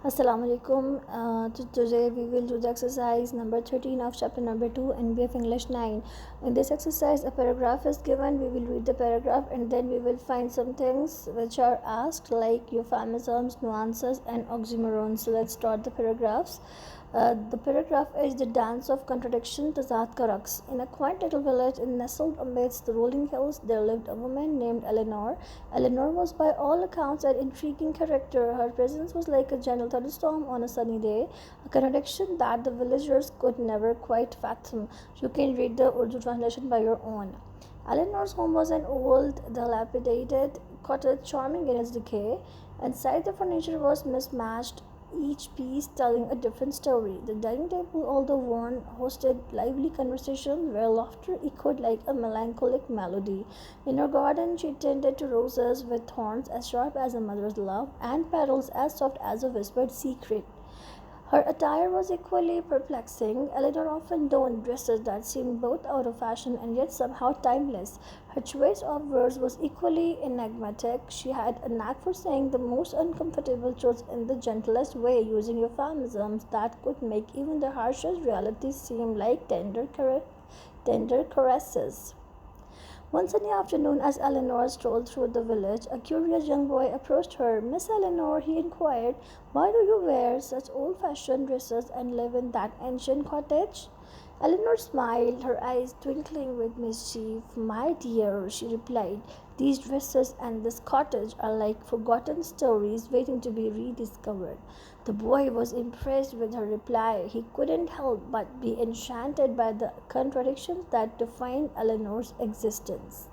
Assalamu alaikum. Today we will do the exercise number 13 of chapter number 2 NBF English 9. In this exercise a paragraph is given. We will read the paragraph and then we will find some things which are asked like euphemisms, nuances and oxymorons. So let's start the paragraphs. The paragraph is the dance of contradiction, Tazat ka Raqs. In a quaint little village nestled amidst the rolling hills, there lived a woman named Eleanor. Eleanor was by all accounts an intriguing character. Her presence was like a gentle thunderstorm on a sunny day, a contradiction that the villagers could never quite fathom. You can read the Urdu translation by your own. Eleanor's home was an old, dilapidated cottage, charming in its decay. Inside, the furniture was mismatched, each piece telling a different story. The dining table, although worn, hosted lively conversations where laughter echoed like a melancholic melody. In her garden, she tended to roses with thorns as sharp as a mother's love and petals as soft as a whispered secret. Her attire was equally perplexing. Eleanor often donned dresses that seemed both out of fashion and yet somehow timeless. Her choice of words was equally enigmatic. She had a knack for saying the most uncomfortable truths in the gentlest way, using euphemisms that could make even the harshest realities seem like tender caresses. One sunny afternoon, as Eleanor strolled through the village, a curious young boy approached her. "Miss Eleanor," he inquired, "why do you wear such old-fashioned dresses and live in that ancient cottage?" Eleanor smiled, her eyes twinkling with mischief. "My dear," she replied, "these dresses and this cottage are like forgotten stories waiting to be rediscovered." The boy was impressed with her reply. He couldn't help but be enchanted by the contradictions that defined Eleanor's existence.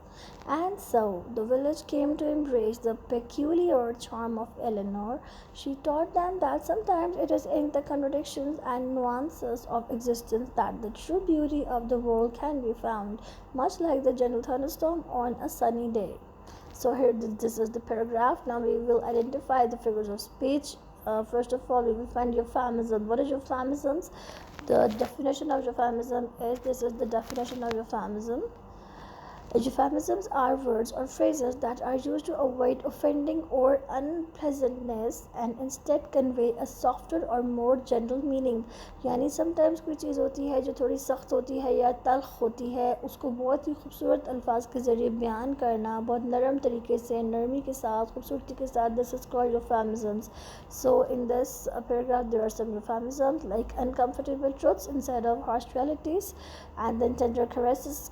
And so the village came to embrace the peculiar charm of Eleanor. She taught them that sometimes it is in the contradictions and nuances of existence that the true beauty of the world can be found, much like the gentle thunderstorm on a sunny day. So here this is the paragraph. Now we will identify the figures of speech. First of all, we will find euphemism. What is euphemisms? The definition of euphemism is, this is the definition of euphemism. Euphemisms are words or phrases that are used to avoid offending or unpleasantness and instead convey a softer or more gentle meaning. यानी sometimes कोई चीज़ होती है जो थोड़ी सख्त होती है या तल्ख होती है, उसको बहुत ही खूबसूरत अल्फाज के ज़रिए बयान करना, बहुत नरम तरीके से, नरमी के साथ, खूबसूरती के साथ, this is called euphemisms. So in this paragraph there are some euphemisms like uncomfortable truths instead of harsh realities, and then tender caresses,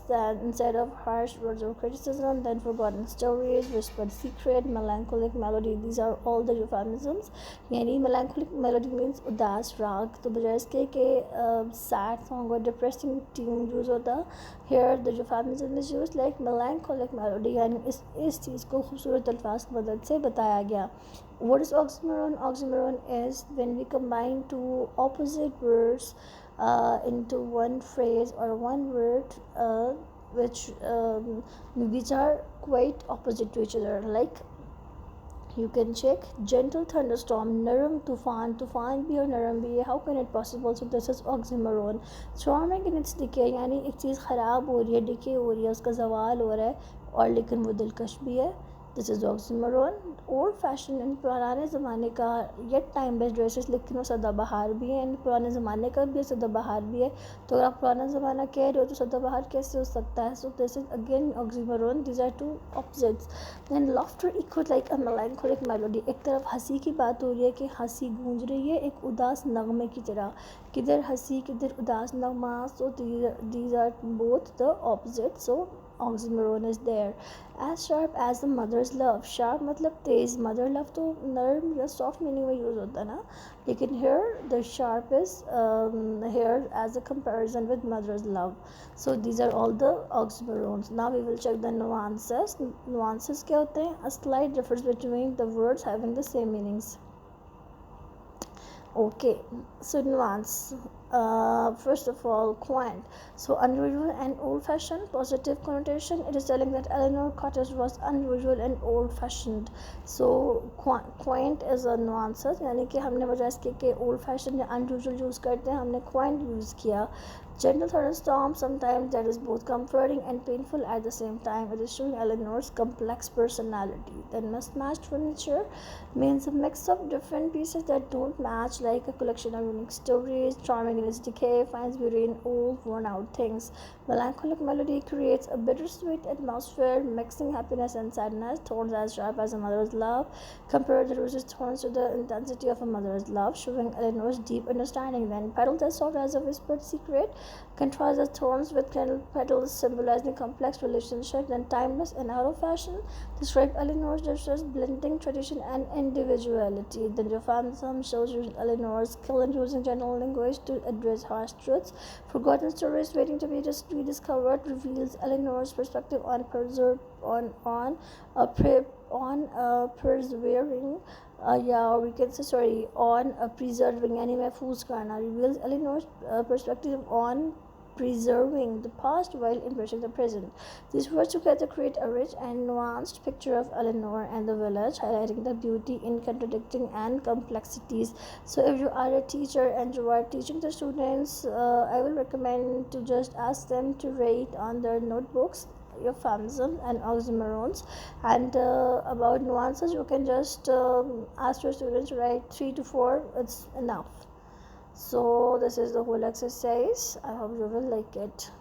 then instead of harsh words of criticism, then forgotten stories, whispered secret, melancholic melody. These are all the euphemisms. यानी melancholic melody means उदास राग, तो बजाय इसके कि sad song or depressing tune use होता, here the euphemism is used like melancholic melody, यानी इस चीज़ को खूबसूरत अल्फाज की मदद से बताया गया. What is oxymoron? Oxymoron is when we combine two opposite words into one phrase or one word which are quite opposite to each other. Like you can check gentle thunderstorm, naram tufan, tufan bhi aur naram bhi hai. How can it possible? So this is oxymoron. Charming in its decay, यानी एक चीज़ ख़राब हो रही है, decay हो रही है, उसका ज़वाल हो रहा है और लेकिन वो दिलकश भी है. This is oxymoron. Old fashion इन पुराने ज़माने का येट टाइम बेस्ड ड्रेसेस, लेकिन वो सदाबहार भी है, पुराने ज़माने का भी है, सदाबहार भी है. तो अगर आप पुराना ज़माना कह रहे हो तो सदाबहार कैसे हो सकता है? So this is again oxymoron. These are two opposites. Then laughter equal like a melancholic melody. एक तरफ हंसी की बात हो रही है कि हंसी गूंज रही है एक उदास नगमे की तरह, किधर हंसी किधर उदास नगमा. So these are both the opposite. So oxymoron is there. As sharp as the mother's love. Sharp मतलब तेज, mother love तो नर्म या soft meaning में यूज़ होता है ना, लेकिन here the sharp is here as a comparison with mother's love. So these are all the oxymorons. Now we will check the nuances. Nuances क्या होते हैं? A slight difference between the words having the same meanings. Okay, so nuance. First of all, quaint. So unusual and old-fashioned, positive connotation. It is telling that Eleanor Cottage was unusual and old-fashioned. So quaint is a nuances, यानी कि हमने बजाय इसके के old-fashioned या unusual use करते हैं, हमने quaint यूज़ किया. Gentle thunderstorm, sometimes that is both comforting and painful at the same time. It is showing Eleanor's complex personality. Then mismatched furniture means a mix of different pieces that don't match, like a collection of unique stories, charming in its decay, finds beauty in old, worn-out things. Melancholic melody creates a bittersweet atmosphere, mixing happiness and sadness. Thorns as sharp as a mother's love. Compare the rose's thorns to the intensity of a mother's love, showing Eleanor's deep understanding. Then petals as soft as a whispered secret. Contrast the thorns with candle petals, symbolizing complex relationships and timeless and out of fashion. Describe Eleanor's gestures, blending tradition and individuality. The euphemism shows Eleanor's skill in using general language to address harsh truths. Forgotten stories waiting to be just rediscovered reveals Eleanor's perspective on persevering. Or we can say on preserving यानी महफूज करना reveals Eleanor's perspective on preserving the past while embracing the present. These words together create a rich and nuanced picture of Eleanor and the village, highlighting the beauty in contradicting and complexities. So if you are a teacher and you are teaching the students, I will recommend to just ask them to write on their notebooks euphemism and oxymorons, and about nuances you can just ask your students to write 3 to 4. It's enough. So this is the whole exercise. I hope you will like it.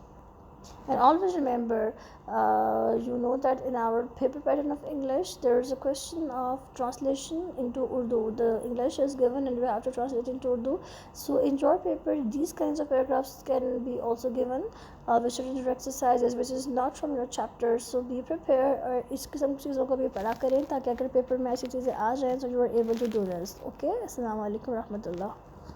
And always remember, that in our paper pattern of English, there is a question of translation into Urdu. The English is given and we have to translate into Urdu. So in your paper, these kinds of paragraphs can be also given, which are your exercises, which is not from your chapter. So be prepared और इस किस्म की चीज़ों को भी पढ़ा करें ताकि अगर पेपर में ऐसी चीज़ें आ जाएँ so you are able to do this. Okay, अस्सलाम वालेकुम रहमतुल्लाह.